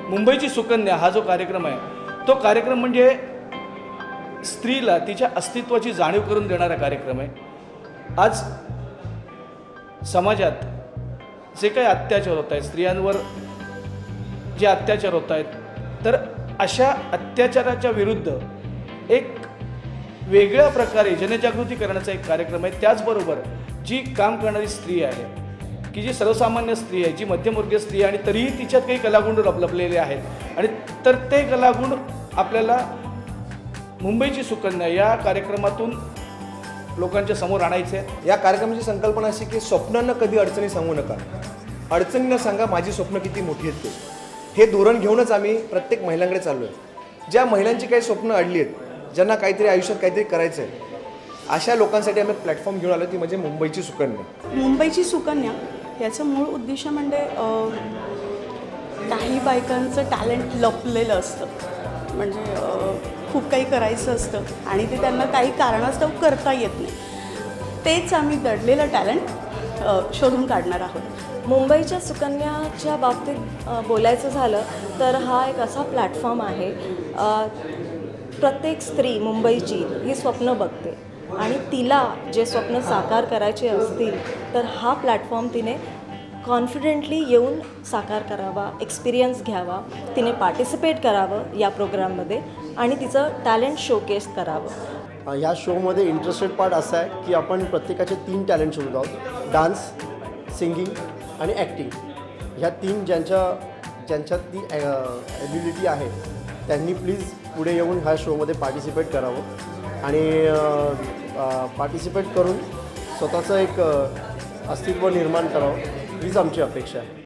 मुंबईची सुकन्या हा जो कार्यक्रम आहे तो कार्यक्रम म्हणजे स्त्रीला तिच्या अस्तित्वाची जाणीव करून देणारा कार्यक्रम आहे। आज समाजात जे काही अत्याचार होत आहेत, स्त्रियांवर जे अत्याचार होत आहेत, तर अशा अत्याचाराच्या विरुद्ध एक वेगळ्या प्रकारे जनजागृती करण्याचा एक कार्यक्रम आहे। त्याचबरोबर जी काम करणारी स्त्री आहे, की जी सर्वसामान्य स्त्री आहे, जी मध्यमवर्गीय स्त्री आहे आणि तरीही तिच्यात काही कलागुण लपलेले आहेत आणि तर ते कलागुण आपल्याला मुंबईची सुकन्या या कार्यक्रमातून लोकांच्या समोर आणायचे आहे। या कार्यक्रमाची संकल्पना अशी की स्वप्नांना कधी अडचणी सांगू नका, अडचणींना सांगा माझी स्वप्न किती मोठी आहेत ते। हे धोरण घेऊनच आम्ही प्रत्येक महिलांकडे चाललो आहे। ज्या महिलांची काही स्वप्न अडली आहेत, ज्यांना काहीतरी आयुष्यात काहीतरी करायचं आहे, अशा लोकांसाठी आम्ही प्लॅटफॉर्म घेऊन आलो, ती म्हणजे मुंबईची सुकन्या। मुंबईची सुकन्या याचं मूळ उद्देश म्हणजे काही बायकांचं टॅलेंट लपलेलं असतं, म्हणजे खूप काही करायचं असतं आणि ते त्यांना काही कारणास्तव करता येत नाही। तेच आम्ही दडलेलं टॅलेंट शोधून काढणार आहोत। मुंबईच्या सुकन्याच्या बाबतीत बोलायचं झालं तर हा एक असा प्लॅटफॉर्म आहे, प्रत्येक स्त्री मुंबईची ही स्वप्न बघते आणि तिला जे स्वप्न साकार करायचे असतील तर हा प्लॅटफॉर्म तिने कॉन्फिडेंटली येऊन साकार करावा, एक्सपिरियन्स घ्यावा, तिने पार्टिसिपेट करावं या प्रोग्राममध्ये आणि तिचं टॅलेंट शोकेस करावं। या शोमध्ये इंटरेस्टेड पार्ट असा आहे की आपण प्रत्येकाचे 3 टॅलेंट शोधत आहोत, डान्स, सिंगिंग आणि ॲक्टिंग। ह्या 3 ज्यांच्यात ती ॲबिलिटी आहे त्यांनी प्लीज पुढे येऊन ह्या शोमध्ये पार्टिसिपेट करावं आणि पार्टिसिपेट करून स्वतःचं एक अस्तित्व निर्माण करावं, हीच आमची अपेक्षा आहे।